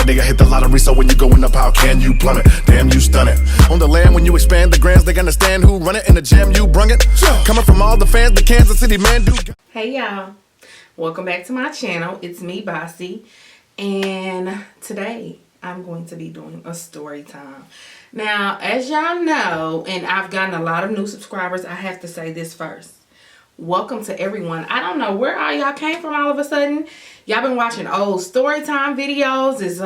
a nigga hit the lottery, so when you going up, how can you plummet? Damn, you stun it. On the land, when you expand the grands, they understand who run it. In the jam, you brung it. Coming from all the fans, the Kansas City man do. Hey y'all, welcome back to my channel. It's me, Bossy, and today I'm going to be doing a story time. Now, as y'all know, and I've gotten a lot of new subscribers, I have to say this first. Welcome to everyone. I don't know where all y'all came from all of a sudden. Y'all been watching old story time videos. It's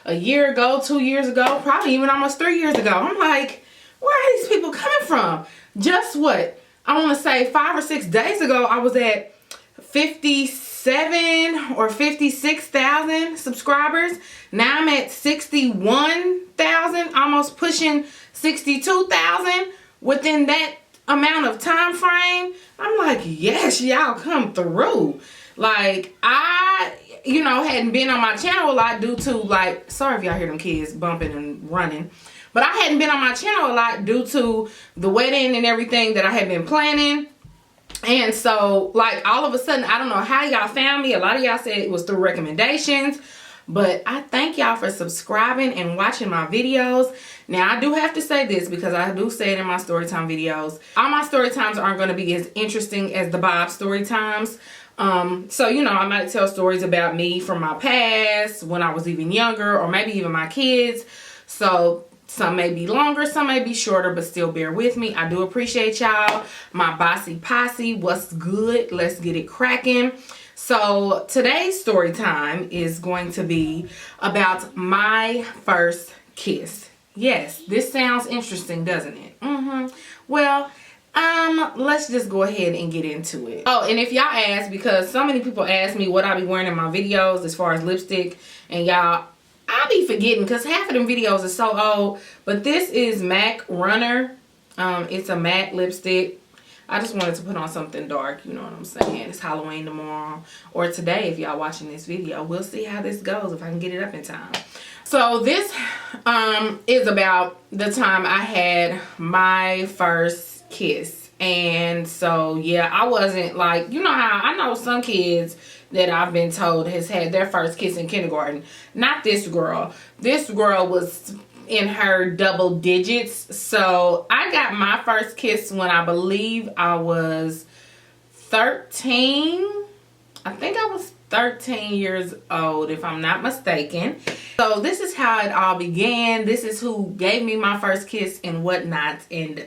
a year ago, 2 years ago, probably even almost 3 years ago. I'm like, where are these people coming from? Just what? I want to say 5 or 6 days ago, I was at 57 or 56,000 subscribers. Now I'm at 61,000, almost pushing 62,000 within that amount of time frame. I'm like, yes, y'all come through. Like, I hadn't been on my channel a lot due to, like, sorry if y'all hear them kids bumping and running, but I hadn't been on my channel a lot due to the wedding and everything that I had been planning. And so, like, all of a sudden, I don't know how y'all found me. A lot of y'all said it was through recommendations. But I thank y'all for subscribing and watching my videos. Now, I do have to say this because I do say it in my storytime videos. All my story times aren't going to be as interesting as the Bob story times. So, I might tell stories about me from my past, when I was even younger, or maybe even my kids. So, some may be longer, some may be shorter, but still bear with me. I do appreciate y'all. My Bossy Posse, what's good? Let's get it cracking. So today's story time is going to be about my first kiss. Yes, this sounds interesting, doesn't it? Well, let's just go ahead and get into it. Oh, and if y'all ask, because so many people ask me what I be wearing in my videos as far as lipstick, and y'all, I be forgetting because half of them videos are so old. But this is MAC Runner. It's a matte lipstick. I just wanted to put on something dark, you know what I'm saying? It's Halloween tomorrow, or today if y'all watching this video. We'll see how this goes, if I can get it up in time. So this is about the time I had my first kiss. And so, yeah, I wasn't like, you know how I know some kids that I've been told has had their first kiss in kindergarten. Not this girl. This girl was in her double digits. So I got my first kiss when I believe I was 13. I think I was 13 years old, if I'm not mistaken. So this is how it all began. This is who gave me my first kiss and whatnot, and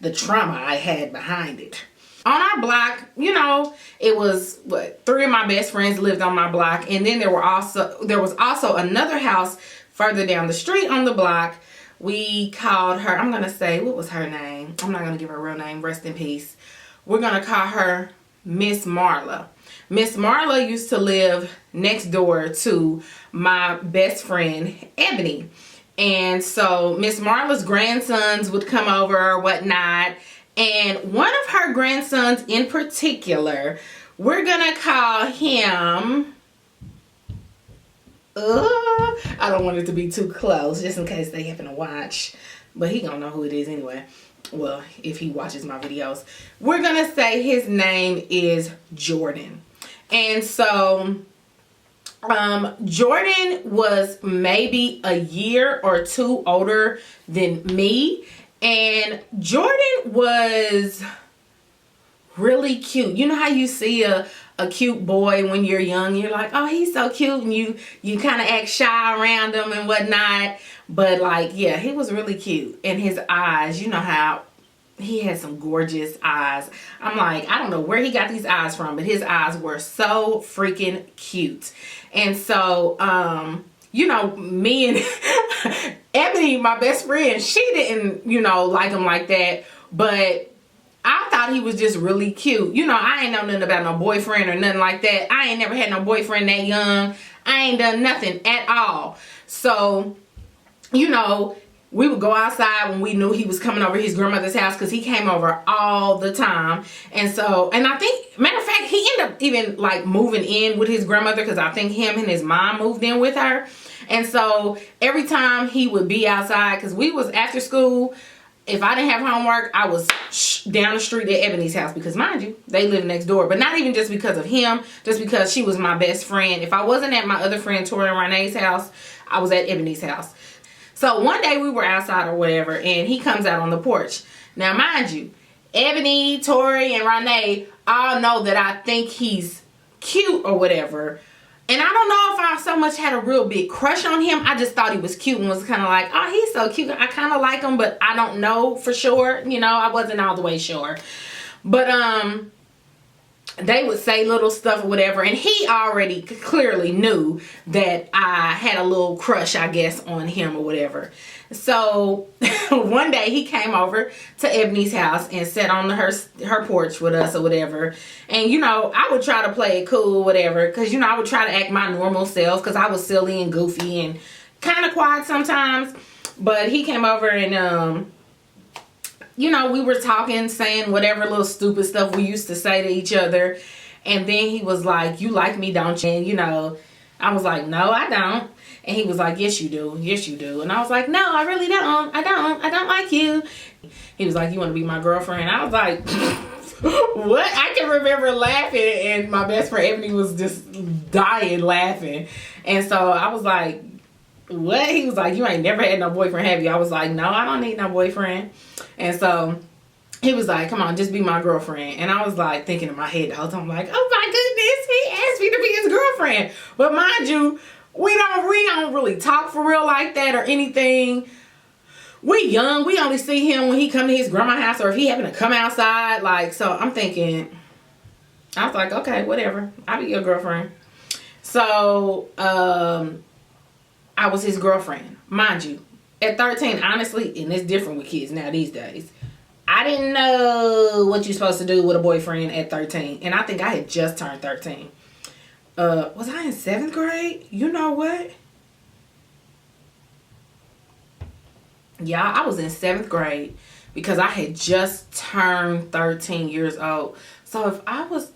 the trauma I had behind it. On our block, it was what, 3 of my best friends lived on my block, and then there was also another house further down the street on the block. We called her, I'm gonna say, what was her name? I'm not gonna give her a real name, rest in peace. We're gonna call her Miss Marla. Miss Marla used to live next door to my best friend, Ebony. And so Miss Marla's grandsons would come over or whatnot. And one of her grandsons in particular, we're gonna call him, I don't want it to be too close, just in case they happen to watch. But he gonna know who it is anyway. Well, if he watches my videos. We're gonna say his name is Jordan. And so, Jordan was maybe a year or 2 older than me. And Jordan was really cute. You know how you see a cute boy when you're young, you're like, oh, he's so cute, and you kind of act shy around him and whatnot. But like, yeah, he was really cute. And his eyes, you know how he had some gorgeous eyes. I'm like, I don't know where he got these eyes from, but his eyes were so freaking cute. And so me and Ebony, my best friend, she didn't like him like that, but I thought he was just really cute. I ain't know nothing about no boyfriend or nothing like that. I ain't never had no boyfriend that young. I ain't done nothing at all. So, we would go outside when we knew he was coming over his grandmother's house, because he came over all the time. And so, and I think, matter of fact, he ended up even like moving in with his grandmother, because I think him and his mom moved in with her. And so every time he would be outside, because we was after school, if I didn't have homework, I was down the street at Ebony's house, because mind you, they live next door. But not even just because of him, just because she was my best friend. If I wasn't at my other friend Tori and Renee's house, I was at Ebony's house. So one day we were outside or whatever, and he comes out on the porch. Now mind you, Ebony, Tori, and Renee all know that I think he's cute or whatever. And I don't know if I so much had a real big crush on him. I just thought he was cute and was kind of like, oh, he's so cute. I kind of like him, but I don't know for sure. You know, I wasn't all the way sure. But they would say little stuff or whatever. And he already clearly knew that I had a little crush, I guess, on him or whatever. So one day he came over to Ebony's house and sat on her porch with us or whatever. And, you know, I would try to play it cool, whatever. Because, you know, I would try to act my normal self because I was silly and goofy and kind of quiet sometimes. But he came over and, you know, we were talking, saying whatever little stupid stuff we used to say to each other. And then he was like, you like me, don't you? And, you know, I was like, no, I don't. And he was like, yes, you do. Yes, you do. And I was like, no, I really don't. I don't like you. He was like, you want to be my girlfriend? I was like, what? I can remember laughing, and my best friend Ebony was just dying laughing. And so I was like, what? He was like, you ain't never had no boyfriend, have you? I was like, no, I don't need no boyfriend. And so he was like, come on, just be my girlfriend. And I was like thinking in my head the whole time, like, oh my goodness, he asked me to be his girlfriend. But mind you, we don't really talk for real like that or anything. We young. We only see him when he come to his grandma's house or if he happen to come outside. Like, so I'm thinking, I was like, okay, whatever. I'll be your girlfriend. So I was his girlfriend. Mind you, at 13, honestly, and it's different with kids now these days, I didn't know what you're supposed to do with a boyfriend at 13. And I think I had just turned 13. Was I in 7th grade? You know what? Yeah, I was in 7th grade because I had just turned 13 years old. So if I was,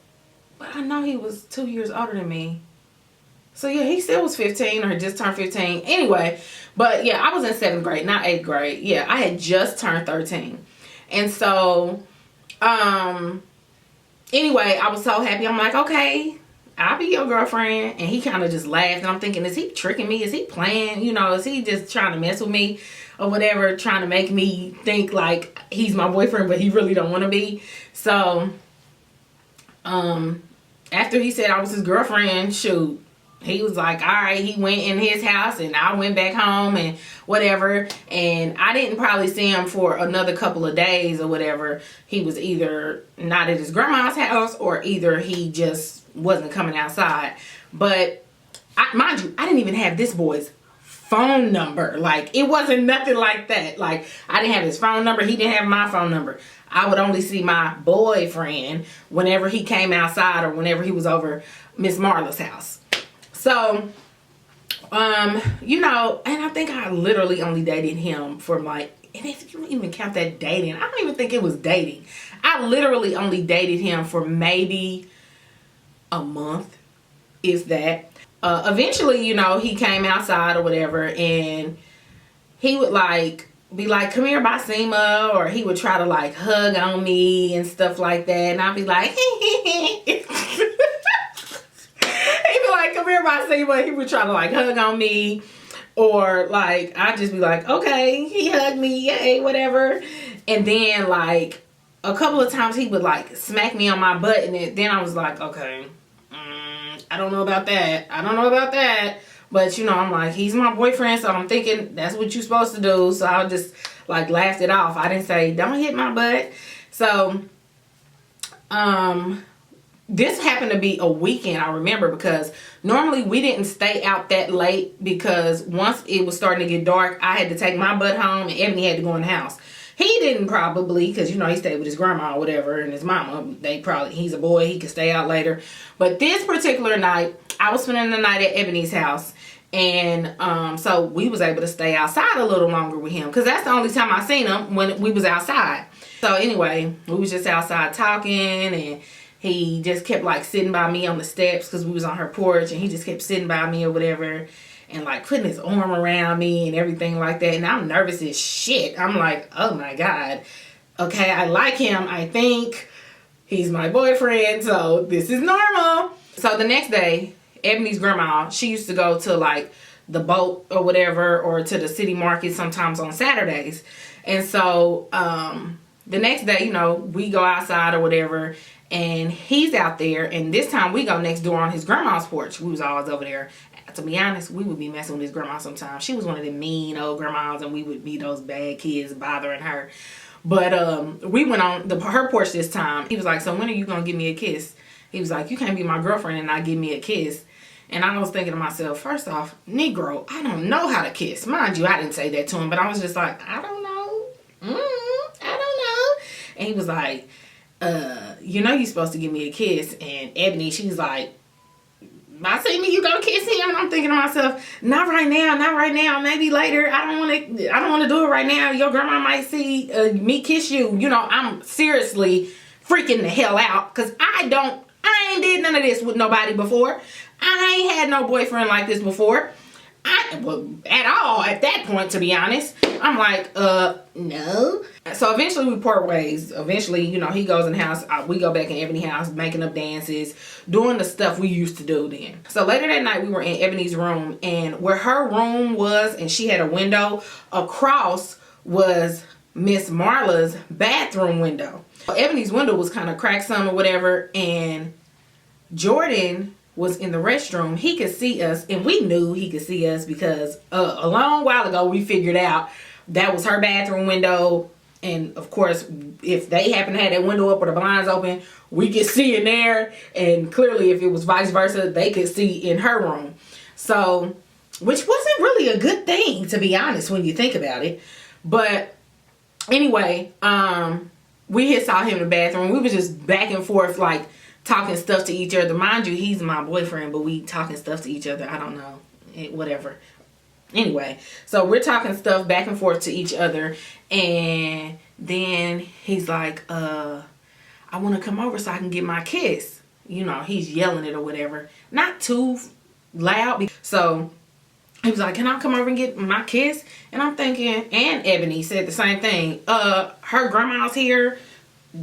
but I know he was 2 years older than me. So yeah, he still was 15 or just turned 15. Anyway, but yeah, I was in 7th grade, not 8th grade. Yeah, I had just turned 13. And so, anyway, I was so happy. I'm like, okay, I'll be your girlfriend. And he kind of just laughed. And I'm thinking, is he tricking me? Is he playing? You know, is he just trying to mess with me or whatever? Trying to make me think like he's my boyfriend, but he really don't want to be. So, after he said I was his girlfriend, shoot, he was like, all right, he went in his house and I went back home and whatever. And I didn't probably see him for another couple of days or whatever. He was either not at his grandma's house or either he just wasn't coming outside. But mind you, I didn't even have this boy's phone number. Like, it wasn't nothing like that. Like, I didn't have his phone number. He didn't have my phone number. I would only see my boyfriend whenever he came outside or whenever he was over Miss Marla's house. So, you know, and I think I literally only dated him for like, and if you don't even count that dating, I don't even think it was dating. I literally only dated him for maybe a month, if that. Eventually, you know, he came outside or whatever, and he would like be like, come here, Basima, or he would try to like hug on me and stuff like that, and I'd be like, like, come here, Basima. He would try to like hug on me, or like I'd just be like, okay, he hugged me, yay, whatever. And then like a couple of times he would like smack me on my butt, and then I was like, okay, I don't know about that. I don't know about that. But you know, I'm like, he's my boyfriend, so I'm thinking that's what you're supposed to do. So I just like laughed it off. I didn't say, don't hit my butt. So this happened to be a weekend, I remember, because normally we didn't stay out that late because once it was starting to get dark, I had to take my butt home and Ebony had to go in the house. He didn't probably, because, you know, he stayed with his grandma or whatever and his mama. He's a boy, he could stay out later. But this particular night, I was spending the night at Ebony's house. And so we was able to stay outside a little longer with him, because that's the only time I seen him, when we was outside. So anyway, we was just outside talking, and he just kept like sitting by me on the steps because we was on her porch, and he just kept sitting by me or whatever. and like putting his arm around me and everything like that. And I'm nervous as shit. I'm like, oh my God. Okay, I like him. I think he's my boyfriend, so this is normal. So the next day, Ebony's grandma, she used to go to like the boat or whatever, or to the city market sometimes on Saturdays. And so the next day, you know, we go outside or whatever, and he's out there, and this time we go next door on his grandma's porch. We was always over there. To be honest, we would be messing with his grandma sometimes. She was one of the mean old grandmas, and we would be those bad kids bothering her. But we went on her porch this time. He was like, so when are you gonna give me a kiss? He was like, you can't be my girlfriend and not give me a kiss. And I was thinking to myself, first off, Negro, I don't know how to kiss. Mind you, I didn't say that to him, but I was just like, I don't know. I don't know. And he was like, you know you're supposed to give me a kiss. And Ebony, she was like, I see me, you gonna kiss him? And I'm thinking to myself, not right now, not right now. Maybe later. I don't want to do it right now. Your grandma might see me kiss you. You know, I'm seriously freaking the hell out, because I ain't did none of this with nobody before. I ain't had no boyfriend like this before. At all at that point, to be honest. I'm like, no. So eventually we part ways. Eventually, you know, he goes in the house. We go back in Ebony's house, making up dances, doing the stuff we used to do then. So later that night, we were in Ebony's room, and where her room was, and she had a window, across was Miss Marla's bathroom window. Ebony's window was kind of cracked some or whatever, and Jordan was in the restroom. He could see us, and we knew he could see us because a long while ago we figured out that was her bathroom window. And of course, if they happen to have that window up or the blinds open, we could see in there. And clearly, if it was vice versa, they could see in her room. So, which wasn't really a good thing, to be honest, when you think about it. But anyway, we had saw him in the bathroom. We was just back and forth, like, talking stuff to each other. Mind you, he's my boyfriend, but we talking stuff to each other. I don't know. Whatever. Anyway, so we're talking stuff back and forth to each other. And then he's like, I want to come over so I can get my kiss. You know, he's yelling it or whatever. Not too loud. So he was like, can I come over and get my kiss? And I'm thinking, and Ebony said the same thing. Her grandma's here.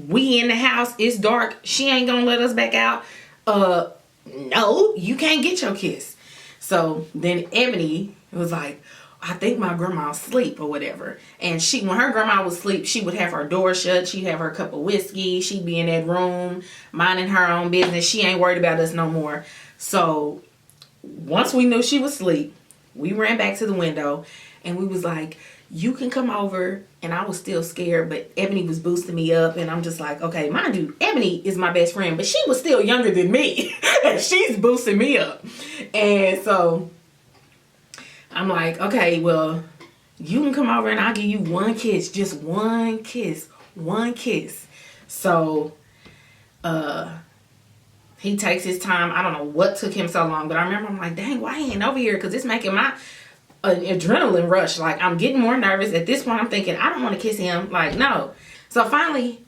We in the house. It's dark. She ain't gonna let us back out. No, you can't get your kiss. So then Ebony was like, I think my grandma's asleep or whatever. And when her grandma was asleep, she would have her door shut. She'd have her cup of whiskey. She'd be in that room minding her own business. She ain't worried about us no more. So once we knew she was asleep, we ran back to the window and we was like, you can come over. And I was still scared, but Ebony was boosting me up. And I'm just like, okay, mind you, Ebony is my best friend, but she was still younger than me. And she's boosting me up. And so I'm like, okay, well, you can come over and I'll give you one kiss. Just one kiss. One kiss. So he takes his time. I don't know what took him so long, but I remember I'm like, dang, why he ain't over here? Because it's making my adrenaline rush. Like, I'm getting more nervous. At this point, I'm thinking, I don't want to kiss him. Like, no. So finally,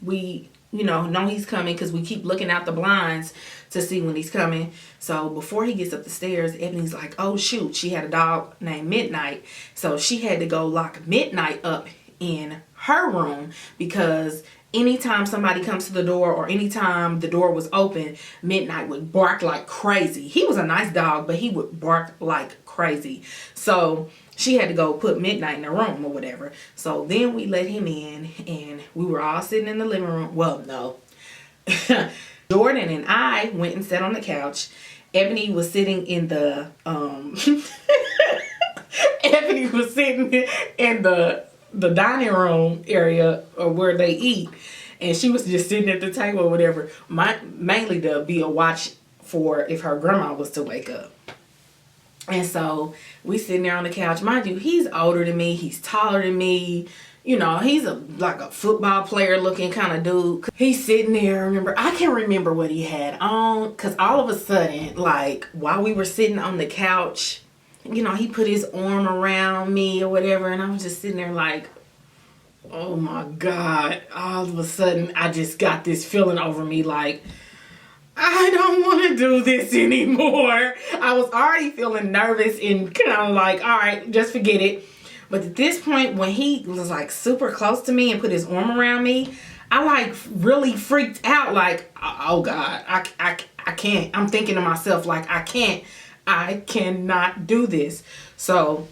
we, you know he's coming because we keep looking out the blinds to see when he's coming. So before he gets up the stairs, Ebony's like, oh shoot, she had a dog named Midnight. So she had to go lock Midnight up in her room because anytime somebody comes to the door or anytime the door was open, Midnight would bark like crazy. He was a nice dog, but he would bark like crazy. So she had to go put Midnight in the room or whatever. So then we let him in and we were all sitting in the living room. Well, no. Jordan and I went and sat on the couch. Ebony was sitting in the Ebony was sitting in the dining room area or where they eat, and she was just sitting at the table or whatever, mainly to be a watch for if her grandma was to wake up. And so we sitting there on the couch. Mind you, he's older than me, he's taller than me, you know, he's like a football player looking kind of dude. He's sitting there. I can't remember what he had on, because all of a sudden, like, while we were sitting on the couch, you know, he put his arm around me or whatever, and I was just sitting there like, oh my God. All of a sudden, I just got this feeling over me like, I don't want to do this anymore. I was already feeling nervous and kind of like, all right, just forget it. But at this point, when he was like super close to me and put his arm around me, I like really freaked out. Like, oh God, I can't. I'm thinking to myself, like, I cannot do this. So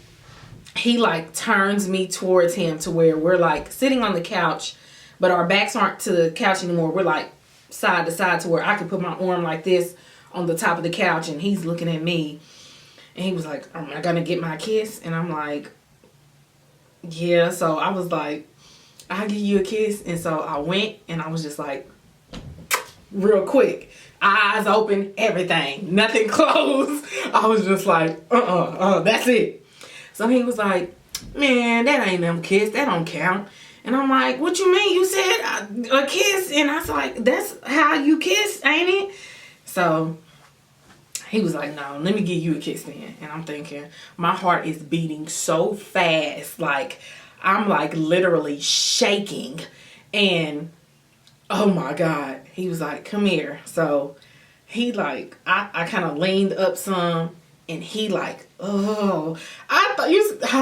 he like turns me towards him to where we're like sitting on the couch, but our backs aren't to the couch anymore. We're like side to side to where I could put my arm like this on the top of the couch, and he's looking at me, and he was like, am I gonna get my kiss? And I'm like, yeah. So I was like, I'll give you a kiss. And so I went, and I was just like, real quick, eyes open, everything, nothing closed. I was just like, that's it. So he was like, man, that ain't no kiss, that don't count. And I'm like, what you mean? You said a kiss? And I was like, that's how you kiss, ain't it? So he was like, no, let me give you a kiss then. And I'm thinking, my heart is beating so fast. Like, I'm like literally shaking. And oh my God. He was like, come here. So he like, I kind of leaned up some, and he like, oh, I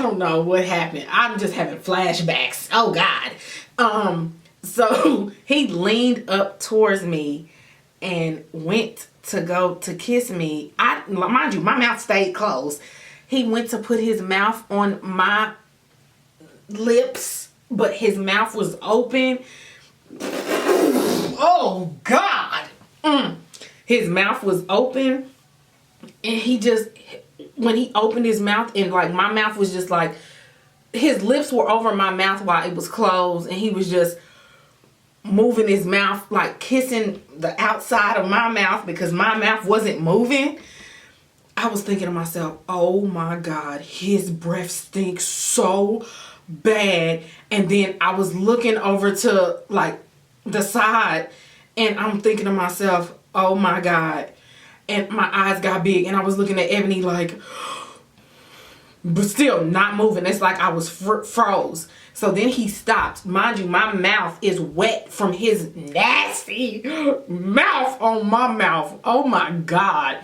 don't know what happened. I'm just having flashbacks. Oh God. So he leaned up towards me and went to go to kiss me. Mind you, my mouth stayed closed. He went to put his mouth on my lips, but his mouth was open. Oh God. His mouth was open, and he just, when he opened his mouth, and like my mouth was just like, his lips were over my mouth while it was closed, and he was just moving his mouth, like kissing the outside of my mouth because my mouth wasn't moving. I was thinking to myself, oh my God, his breath stinks so bad. And then I was looking over to like the side, and I'm thinking to myself, oh my God. And my eyes got big, and I was looking at Ebony like, but still not moving. It's like I was froze. So then he stopped. Mind you, my mouth is wet from his nasty mouth on my mouth. Oh my God.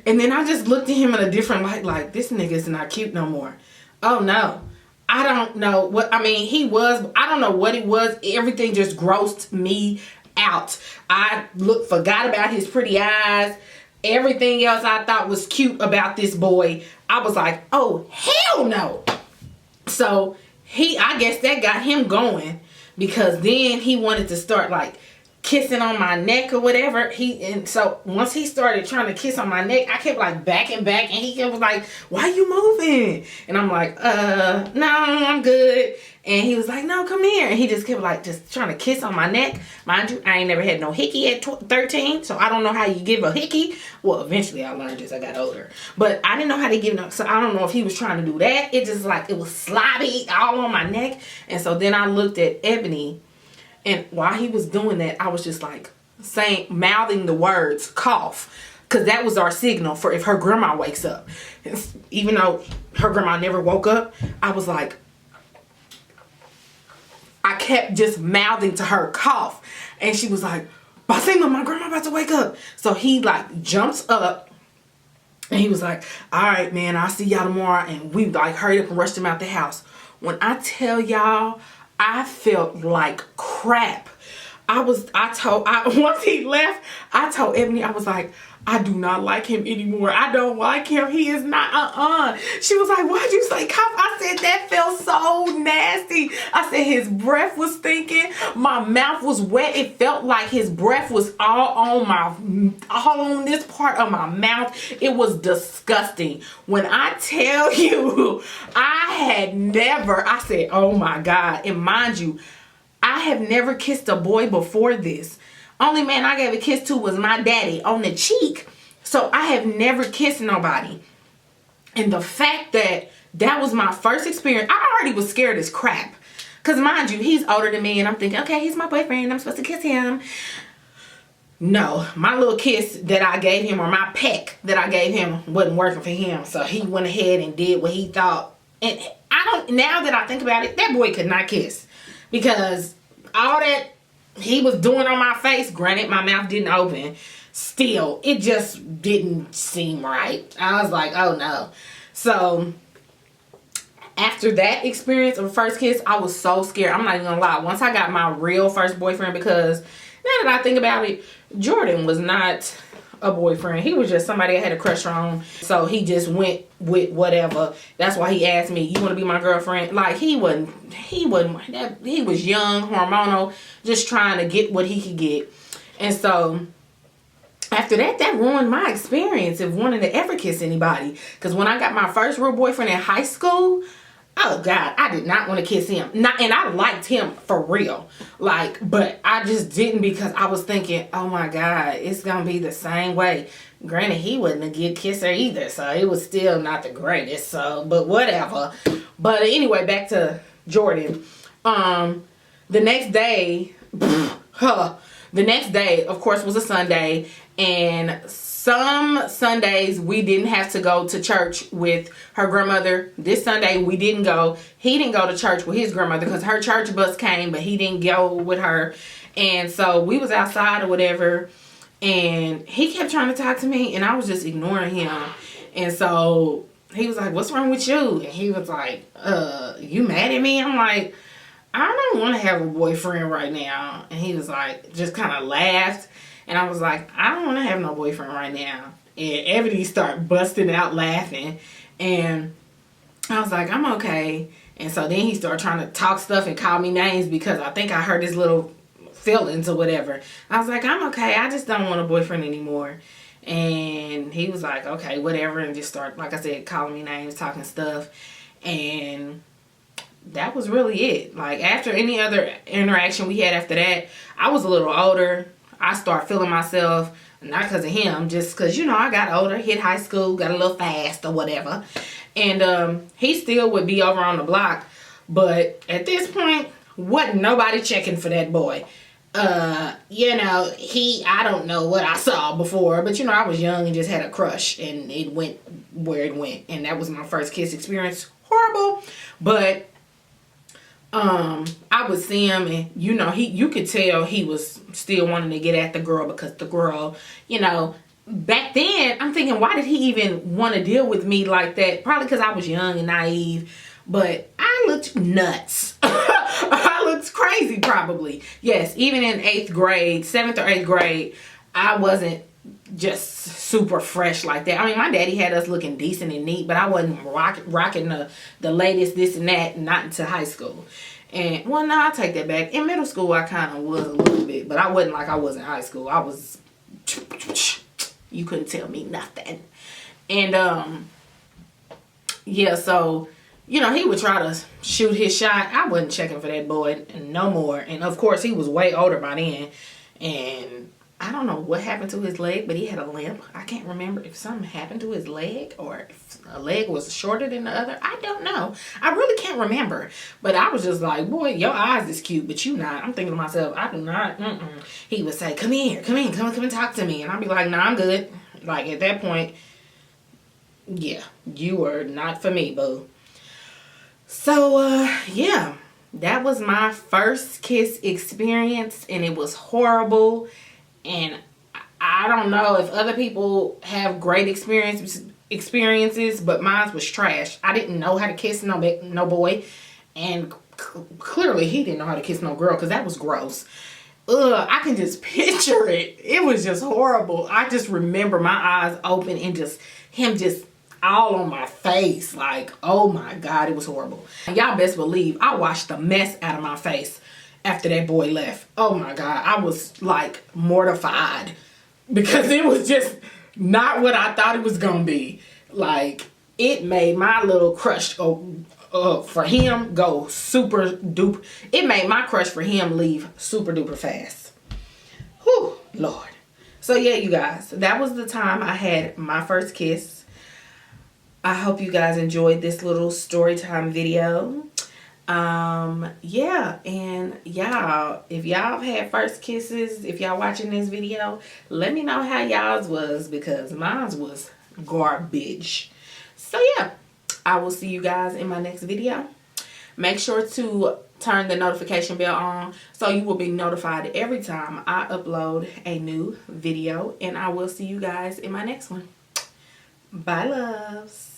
And then I just looked at him in a different light, like, this nigga's not cute no more. Oh no. I don't know what, I mean, I don't know what it was. Everything just grossed me out. I forgot about his pretty eyes. Everything else I thought was cute about this boy, I was like, oh, hell no. So I guess that got him going, because then he wanted to start like kissing on my neck or whatever. And so once he started trying to kiss on my neck, I kept like backing back, and he was like, why you moving? And I'm like, no, I'm good. And he was like, no, come here. And he just kept like just trying to kiss on my neck. Mind you, I ain't never had no hickey at 13, so I don't know how you give a hickey. Well, eventually I learned as I got older, but I didn't know how to give no. So I don't know if he was trying to do that. It just like, it was slobby all on my neck. And so then I looked at Ebony, and while he was doing that, I was just like mouthing the words cough, because that was our signal for if her grandma wakes up. Even though her grandma never woke up, I was like, I kept just mouthing to her cough, and she was like, Basima, my grandma about to wake up. So he like jumps up, and he was like, all right, man, I'll see y'all tomorrow. And we like hurried up and rushed him out the house. When I tell y'all, I felt like crap. Once he left, I told Ebony, I was like, I do not like him anymore. I don't like him. He is not, She was like, why'd you say cough? I said, that felt so nasty. I said, his breath was stinking. My mouth was wet. It felt like his breath was all on this part of my mouth. It was disgusting. When I tell you, I said, oh my God. And mind you, I have never kissed a boy before this. Only man I gave a kiss to was my daddy on the cheek. So I have never kissed nobody. And the fact that that was my first experience, I already was scared as crap. Because mind you, he's older than me, and I'm thinking, okay, he's my boyfriend, I'm supposed to kiss him. No, my little kiss that I gave him, or my peck that I gave him, wasn't working for him. So he went ahead and did what he thought. And now that I think about it, that boy could not kiss. Because all that he was doing on my face, granted my mouth didn't open, still, it just didn't seem right. I was like, oh no. So after that experience of first kiss, I was so scared. I'm not even gonna lie. Once I got my real first boyfriend, because now that I think about it, Jordan was not a boyfriend. He was just somebody I had a crush on. So he just went with whatever. That's why he asked me, you want to be my girlfriend? Like, he was young, hormonal, just trying to get what he could get. And so after that, that ruined my experience of wanting to ever kiss anybody. Because when I got my first real boyfriend in high school, oh God, I did not want to kiss him. And I liked him for real. Like, but I just didn't, because I was thinking, oh my God, it's going to be the same way. Granted, he wasn't a good kisser either, so it was still not the greatest. So, but whatever. But anyway, back to Jordan. The next day, of course, was a Sunday. And some Sundays we didn't have to go to church with her grandmother. This Sunday we didn't go. He didn't go to church with his grandmother because her church bus came, but he didn't go with her. And so we was outside or whatever, and he kept trying to talk to me, and I was just ignoring him. And so he was like, what's wrong with you? And he was like, you mad at me? I'm like, I don't want to have a boyfriend right now. And he was like, just kind of laughed. And I was like, I don't want to have no boyfriend right now. And everybody started busting out laughing. And I was like, I'm okay. And so then he started trying to talk stuff and call me names because I think I hurt his little feelings or whatever. I was like, I'm okay. I just don't want a boyfriend anymore. And he was like, okay, whatever. And just started, like I said, calling me names, talking stuff. And that was really it. Like, after any other interaction we had after that, I was a little older. I started feeling myself, not because of him, just because, you know, I got older, hit high school, got a little fast or whatever. And he still would be over on the block. But at this point, wasn't nobody checking for that boy. You know, I don't know what I saw before, but, you know, I was young and just had a crush, and it went where it went. And that was my first kiss experience. Horrible. But I would see him, and you know, you could tell he was still wanting to get at the girl, because the girl, you know, back then I'm thinking, why did he even want to deal with me like that? Probably because I was young and naive, but I looked nuts. I looked crazy, probably. Yes, even in 8th grade, 7th or 8th grade, I wasn't just super fresh like that. I mean, my daddy had us looking decent and neat, but I wasn't rocking the latest this and that, not until high school. And, well, no, I'll take that back. In middle school, I kind of was a little bit, but I wasn't like I was in high school. I was, you couldn't tell me nothing. And, yeah, so, you know, he would try to shoot his shot. I wasn't checking for that boy no more. And, of course, he was way older by then. And I don't know what happened to his leg, but he had a limp. I can't remember if something happened to his leg or if a leg was shorter than the other. I don't know. I really can't remember. But I was just like, boy, your eyes is cute, but you not. I'm thinking to myself, I do not. He would say, come here, come and talk to me. And I'd be like, nah, I'm good. Like, at that point, yeah, you were not for me, boo. So, yeah, that was my first kiss experience, and it was horrible. And I don't know if other people have great experiences, but mine was trash. I didn't know how to kiss no boy, and clearly he didn't know how to kiss no girl, because that was gross. I can just picture it. It was just horrible. I just remember my eyes open and just him just all on my face. Like, oh my God, it was horrible. Y'all best believe I washed the mess out of my face after that boy left. Oh my God, I was like mortified, because it was just not what I thought it was gonna be. Like, it made my little crush for him go super duper. It made my crush for him leave super duper fast. Whew, Lord. So yeah, you guys, that was the time I had my first kiss. I hope you guys enjoyed this little story time video. Yeah, and y'all, if y'all had first kisses, if y'all watching this video, let me know how y'all's was, because mine was garbage. So yeah, I will see you guys in my next video. Make sure to turn the notification bell on so you will be notified every time I upload a new video. And I will see you guys in my next one. Bye, loves.